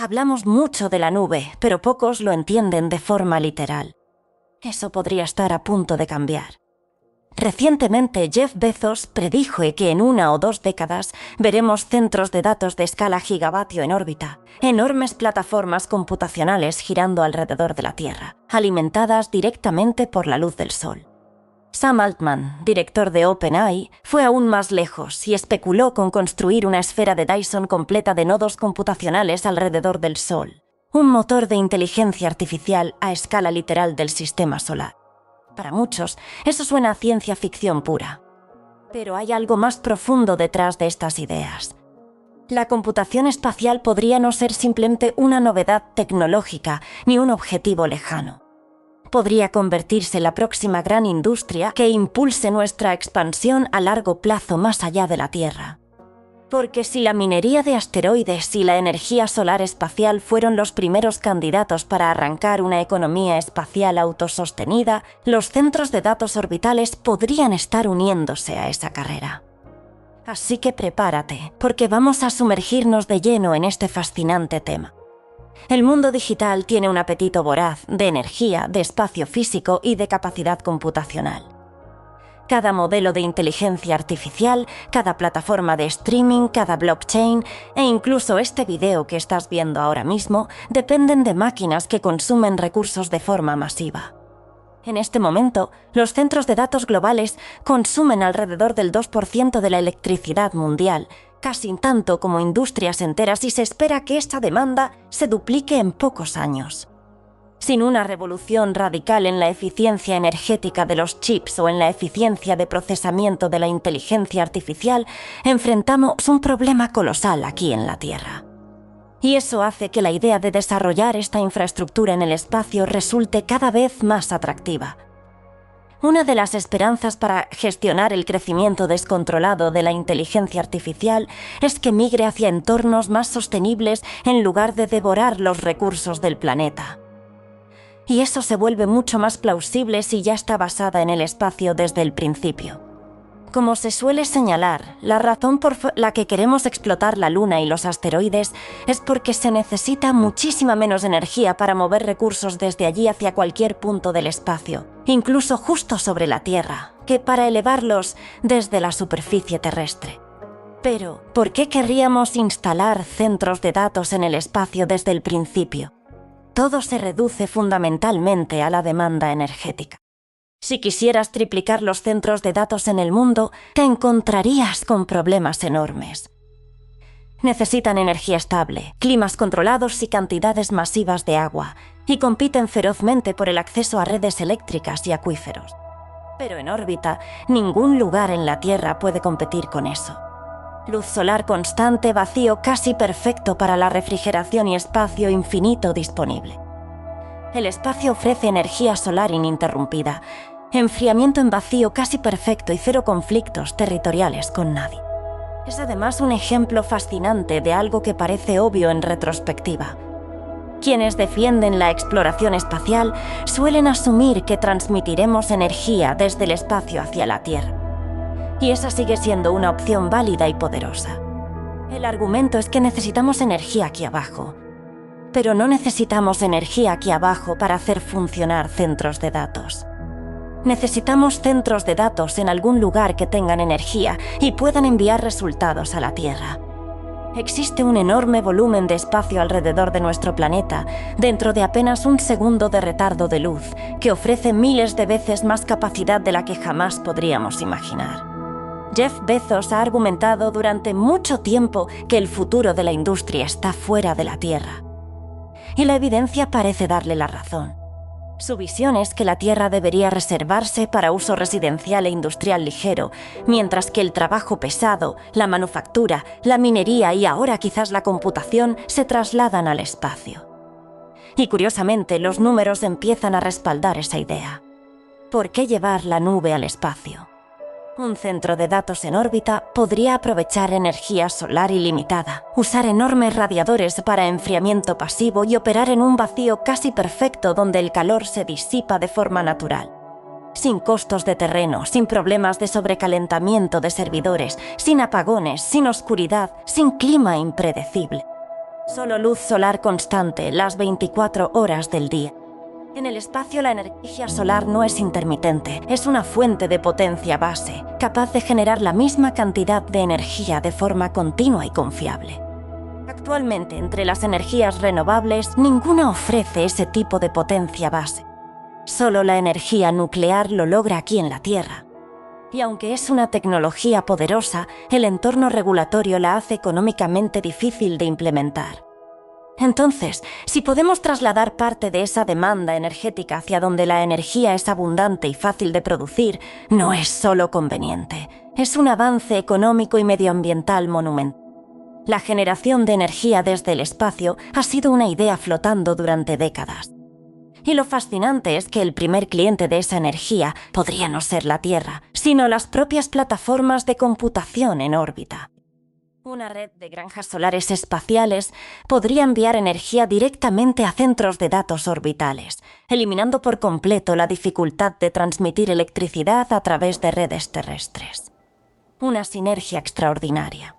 Hablamos mucho de la nube, pero pocos lo entienden de forma literal. Eso podría estar a punto de cambiar. Recientemente, Jeff Bezos predijo que en 1 o 2 décadas veremos centros de datos de escala gigavatio en órbita, enormes plataformas computacionales girando alrededor de la Tierra, alimentadas directamente por la luz del Sol. Sam Altman, director de OpenAI, fue aún más lejos y especuló con construir una esfera de Dyson completa de nodos computacionales alrededor del Sol, un motor de inteligencia artificial a escala literal del sistema solar. Para muchos, eso suena a ciencia ficción pura. Pero hay algo más profundo detrás de estas ideas. La computación espacial podría no ser simplemente una novedad tecnológica ni un objetivo lejano. Podría convertirse en la próxima gran industria que impulse nuestra expansión a largo plazo más allá de la Tierra. Porque si la minería de asteroides y la energía solar espacial fueron los primeros candidatos para arrancar una economía espacial autosostenida, los centros de datos orbitales podrían estar uniéndose a esa carrera. Así que prepárate, porque vamos a sumergirnos de lleno en este fascinante tema. El mundo digital tiene un apetito voraz de energía, de espacio físico y de capacidad computacional. Cada modelo de inteligencia artificial, cada plataforma de streaming, cada blockchain e incluso este video que estás viendo ahora mismo dependen de máquinas que consumen recursos de forma masiva. En este momento, los centros de datos globales consumen alrededor del 2% de la electricidad mundial, casi tanto como industrias enteras, y se espera que esta demanda se duplique en pocos años. Sin una revolución radical en la eficiencia energética de los chips o en la eficiencia de procesamiento de la inteligencia artificial, enfrentamos un problema colosal aquí en la Tierra. Y eso hace que la idea de desarrollar esta infraestructura en el espacio resulte cada vez más atractiva. Una de las esperanzas para gestionar el crecimiento descontrolado de la inteligencia artificial es que migre hacia entornos más sostenibles en lugar de devorar los recursos del planeta. Y eso se vuelve mucho más plausible si ya está basada en el espacio desde el principio. Como se suele señalar, la razón por la que queremos explotar la Luna y los asteroides es porque se necesita muchísima menos energía para mover recursos desde allí hacia cualquier punto del espacio, incluso justo sobre la Tierra, que para elevarlos desde la superficie terrestre. Pero, ¿por qué querríamos instalar centros de datos en el espacio desde el principio? Todo se reduce fundamentalmente a la demanda energética. Si quisieras triplicar los centros de datos en el mundo, te encontrarías con problemas enormes. Necesitan energía estable, climas controlados y cantidades masivas de agua, y compiten ferozmente por el acceso a redes eléctricas y acuíferos. Pero en órbita, ningún lugar en la Tierra puede competir con eso. Luz solar constante, vacío casi perfecto para la refrigeración y espacio infinito disponible. El espacio ofrece energía solar ininterrumpida, enfriamiento en vacío casi perfecto y cero conflictos territoriales con nadie. Es además un ejemplo fascinante de algo que parece obvio en retrospectiva. Quienes defienden la exploración espacial suelen asumir que transmitiremos energía desde el espacio hacia la Tierra. Y esa sigue siendo una opción válida y poderosa. El argumento es que necesitamos energía aquí abajo. Pero no necesitamos energía aquí abajo para hacer funcionar centros de datos. Necesitamos centros de datos en algún lugar que tengan energía y puedan enviar resultados a la Tierra. Existe un enorme volumen de espacio alrededor de nuestro planeta, dentro de apenas un segundo de retardo de luz, que ofrece miles de veces más capacidad de la que jamás podríamos imaginar. Jeff Bezos ha argumentado durante mucho tiempo que el futuro de la industria está fuera de la Tierra. Y la evidencia parece darle la razón. Su visión es que la Tierra debería reservarse para uso residencial e industrial ligero, mientras que el trabajo pesado, la manufactura, la minería y ahora quizás la computación se trasladan al espacio. Y curiosamente, los números empiezan a respaldar esa idea. ¿Por qué llevar la nube al espacio? Un centro de datos en órbita podría aprovechar energía solar ilimitada, usar enormes radiadores para enfriamiento pasivo y operar en un vacío casi perfecto donde el calor se disipa de forma natural. Sin costos de terreno, sin problemas de sobrecalentamiento de servidores, sin apagones, sin oscuridad, sin clima impredecible. Solo luz solar constante las 24 horas del día. En el espacio la energía solar no es intermitente, es una fuente de potencia base, capaz de generar la misma cantidad de energía de forma continua y confiable. Actualmente, entre las energías renovables, ninguna ofrece ese tipo de potencia base. Solo la energía nuclear lo logra aquí en la Tierra. Y aunque es una tecnología poderosa, el entorno regulatorio la hace económicamente difícil de implementar. Entonces, si podemos trasladar parte de esa demanda energética hacia donde la energía es abundante y fácil de producir, no es solo conveniente, es un avance económico y medioambiental monumental. La generación de energía desde el espacio ha sido una idea flotando durante décadas. Y lo fascinante es que el primer cliente de esa energía podría no ser la Tierra, sino las propias plataformas de computación en órbita. Una red de granjas solares espaciales podría enviar energía directamente a centros de datos orbitales, eliminando por completo la dificultad de transmitir electricidad a través de redes terrestres. Una sinergia extraordinaria.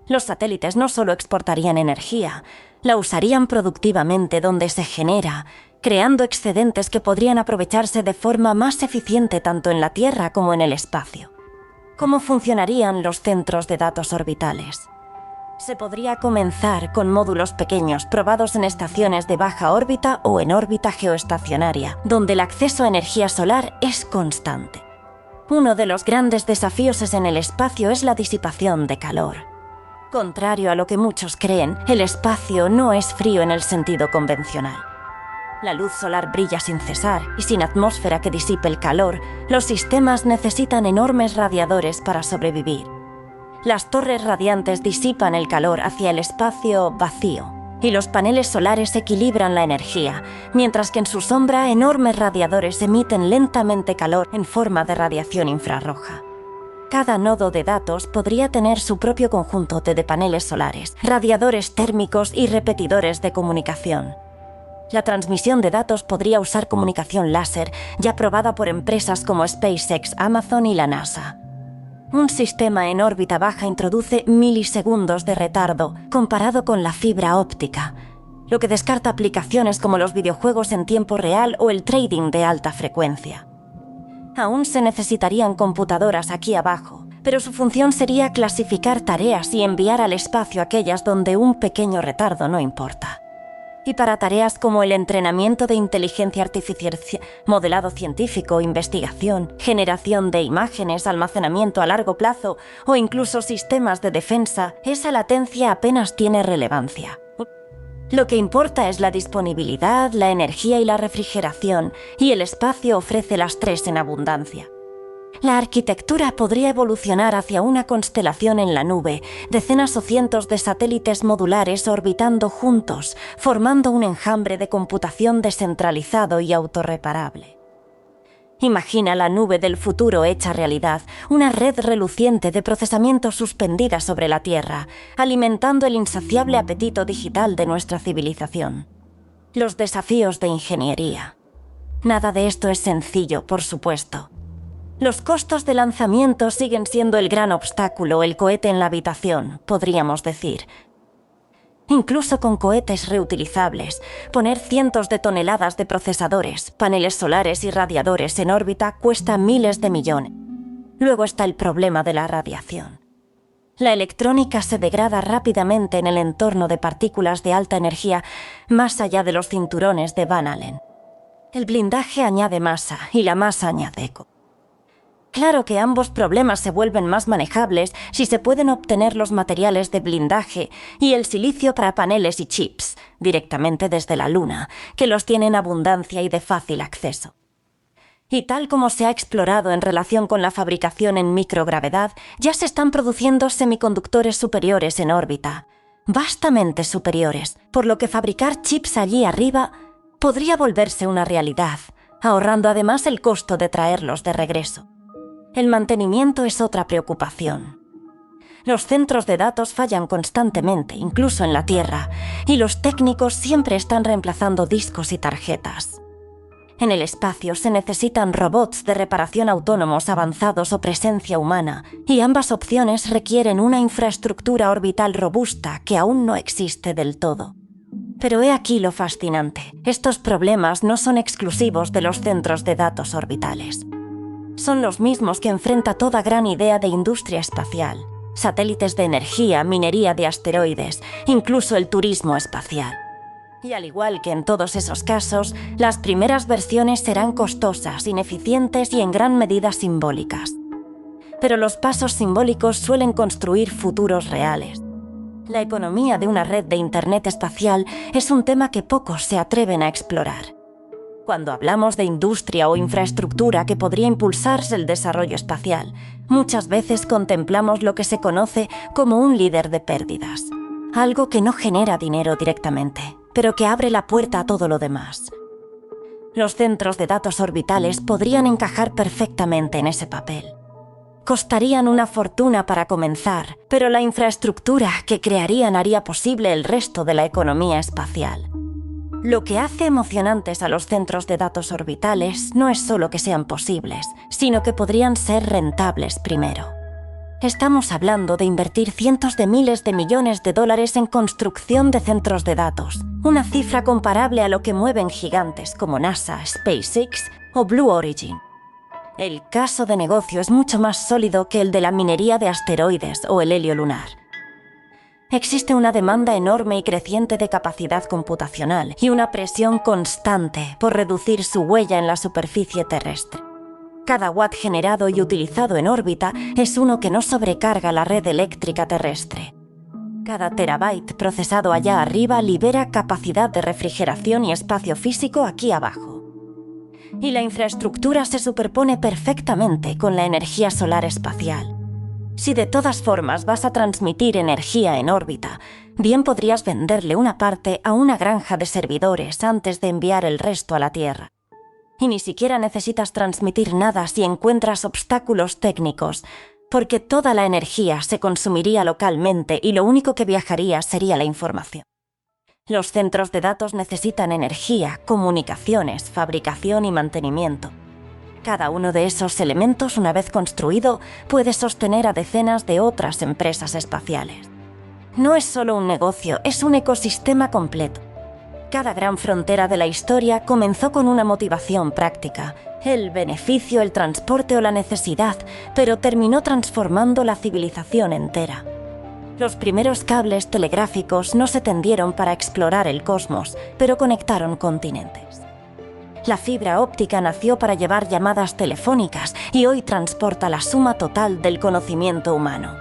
Los satélites no solo exportarían energía, la usarían productivamente donde se genera, creando excedentes que podrían aprovecharse de forma más eficiente tanto en la Tierra como en el espacio. ¿Cómo funcionarían los centros de datos orbitales? Se podría comenzar con módulos pequeños probados en estaciones de baja órbita o en órbita geoestacionaria, donde el acceso a energía solar es constante. Uno de los grandes desafíos en el espacio es la disipación de calor. Contrario a lo que muchos creen, el espacio no es frío en el sentido convencional. La luz solar brilla sin cesar y sin atmósfera que disipe el calor, los sistemas necesitan enormes radiadores para sobrevivir. Las torres radiantes disipan el calor hacia el espacio vacío y los paneles solares equilibran la energía, mientras que en su sombra enormes radiadores emiten lentamente calor en forma de radiación infrarroja. Cada nodo de datos podría tener su propio conjunto de paneles solares, radiadores térmicos y repetidores de comunicación. La transmisión de datos podría usar comunicación láser, ya probada por empresas como SpaceX, Amazon y la NASA. Un sistema en órbita baja introduce milisegundos de retardo comparado con la fibra óptica, lo que descarta aplicaciones como los videojuegos en tiempo real o el trading de alta frecuencia. Aún se necesitarían computadoras aquí abajo, pero su función sería clasificar tareas y enviar al espacio aquellas donde un pequeño retardo no importa. Y para tareas como el entrenamiento de inteligencia artificial, modelado científico, investigación, generación de imágenes, almacenamiento a largo plazo o incluso sistemas de defensa, esa latencia apenas tiene relevancia. Lo que importa es la disponibilidad, la energía y la refrigeración, y el espacio ofrece las tres en abundancia. La arquitectura podría evolucionar hacia una constelación en la nube, decenas o cientos de satélites modulares orbitando juntos, formando un enjambre de computación descentralizado y autorreparable. Imagina la nube del futuro hecha realidad, una red reluciente de procesamiento suspendida sobre la Tierra, alimentando el insaciable apetito digital de nuestra civilización. Los desafíos de ingeniería. Nada de esto es sencillo, por supuesto. Los costos de lanzamiento siguen siendo el gran obstáculo, el cohete en la habitación, podríamos decir. Incluso con cohetes reutilizables, poner cientos de toneladas de procesadores, paneles solares y radiadores en órbita cuesta miles de millones. Luego está el problema de la radiación. La electrónica se degrada rápidamente en el entorno de partículas de alta energía más allá de los cinturones de Van Allen. El blindaje añade masa y la masa añade eco. Claro que ambos problemas se vuelven más manejables si se pueden obtener los materiales de blindaje y el silicio para paneles y chips, directamente desde la Luna, que los tiene en abundancia y de fácil acceso. Y tal como se ha explorado en relación con la fabricación en microgravedad, ya se están produciendo semiconductores superiores en órbita, vastamente superiores, por lo que fabricar chips allí arriba podría volverse una realidad, ahorrando además el costo de traerlos de regreso. El mantenimiento es otra preocupación. Los centros de datos fallan constantemente, incluso en la Tierra, y los técnicos siempre están reemplazando discos y tarjetas. En el espacio se necesitan robots de reparación autónomos avanzados o presencia humana, y ambas opciones requieren una infraestructura orbital robusta que aún no existe del todo. Pero he aquí lo fascinante. Estos problemas no son exclusivos de los centros de datos orbitales. Son los mismos que enfrenta toda gran idea de industria espacial. Satélites de energía, minería de asteroides, incluso el turismo espacial. Y al igual que en todos esos casos, las primeras versiones serán costosas, ineficientes y en gran medida simbólicas. Pero los pasos simbólicos suelen construir futuros reales. La economía de una red de Internet espacial es un tema que pocos se atreven a explorar. Cuando hablamos de industria o infraestructura que podría impulsarse el desarrollo espacial, muchas veces contemplamos lo que se conoce como un líder de pérdidas. Algo que no genera dinero directamente, pero que abre la puerta a todo lo demás. Los centros de datos orbitales podrían encajar perfectamente en ese papel. Costarían una fortuna para comenzar, pero la infraestructura que crearían haría posible el resto de la economía espacial. Lo que hace emocionantes a los centros de datos orbitales no es solo que sean posibles, sino que podrían ser rentables primero. Estamos hablando de invertir cientos de miles de millones de dólares en construcción de centros de datos, una cifra comparable a lo que mueven gigantes como NASA, SpaceX o Blue Origin. El caso de negocio es mucho más sólido que el de la minería de asteroides o el helio lunar. Existe una demanda enorme y creciente de capacidad computacional y una presión constante por reducir su huella en la superficie terrestre. Cada watt generado y utilizado en órbita es uno que no sobrecarga la red eléctrica terrestre. Cada terabyte procesado allá arriba libera capacidad de refrigeración y espacio físico aquí abajo. Y la infraestructura se superpone perfectamente con la energía solar espacial. Si de todas formas vas a transmitir energía en órbita, bien podrías venderle una parte a una granja de servidores antes de enviar el resto a la Tierra. Y ni siquiera necesitas transmitir nada si encuentras obstáculos técnicos, porque toda la energía se consumiría localmente y lo único que viajaría sería la información. Los centros de datos necesitan energía, comunicaciones, fabricación y mantenimiento. Cada uno de esos elementos, una vez construido, puede sostener a decenas de otras empresas espaciales. No es solo un negocio, es un ecosistema completo. Cada gran frontera de la historia comenzó con una motivación práctica, el beneficio, el transporte o la necesidad, pero terminó transformando la civilización entera. Los primeros cables telegráficos no se tendieron para explorar el cosmos, pero conectaron continentes. La fibra óptica nació para llevar llamadas telefónicas y hoy transporta la suma total del conocimiento humano.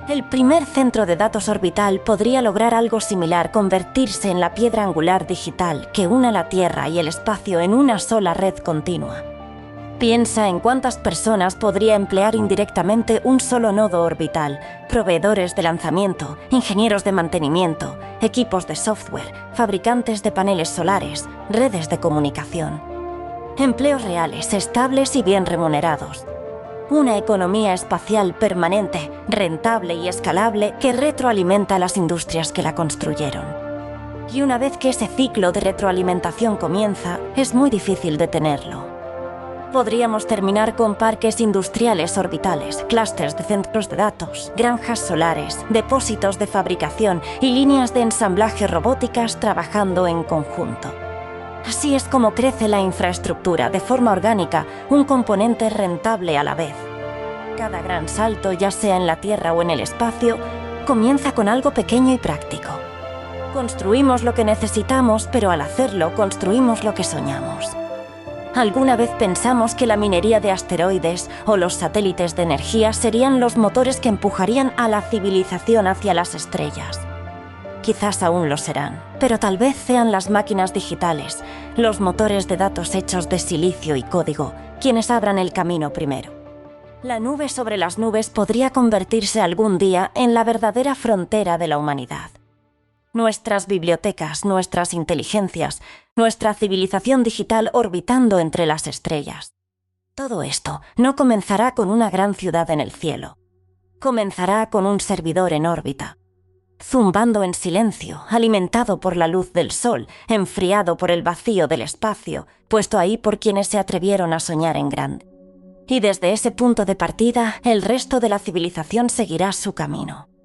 El primer centro de datos orbital podría lograr algo similar, convertirse en la piedra angular digital que une la Tierra y el espacio en una sola red continua. Piensa en cuántas personas podría emplear indirectamente un solo nodo orbital: proveedores de lanzamiento, ingenieros de mantenimiento, equipos de software, fabricantes de paneles solares, redes de comunicación. Empleos reales, estables y bien remunerados. Una economía espacial permanente, rentable y escalable que retroalimenta a las industrias que la construyeron. Y una vez que ese ciclo de retroalimentación comienza, es muy difícil detenerlo. Podríamos terminar con parques industriales orbitales, clústeres de centros de datos, granjas solares, depósitos de fabricación y líneas de ensamblaje robóticas trabajando en conjunto. Así es como crece la infraestructura de forma orgánica, un componente rentable a la vez. Cada gran salto, ya sea en la Tierra o en el espacio, comienza con algo pequeño y práctico. Construimos lo que necesitamos, pero al hacerlo construimos lo que soñamos. ¿Alguna vez pensamos que la minería de asteroides o los satélites de energía serían los motores que empujarían a la civilización hacia las estrellas? Quizás aún lo serán, pero tal vez sean las máquinas digitales, los motores de datos hechos de silicio y código, quienes abran el camino primero. La nube sobre las nubes podría convertirse algún día en la verdadera frontera de la humanidad. Nuestras bibliotecas, nuestras inteligencias, nuestra civilización digital orbitando entre las estrellas. Todo esto no comenzará con una gran ciudad en el cielo. Comenzará con un servidor en órbita. zumbando en silencio, alimentado por la luz del sol, enfriado por el vacío del espacio, puesto ahí por quienes se atrevieron a soñar en grande. Y desde ese punto de partida, el resto de la civilización seguirá su camino.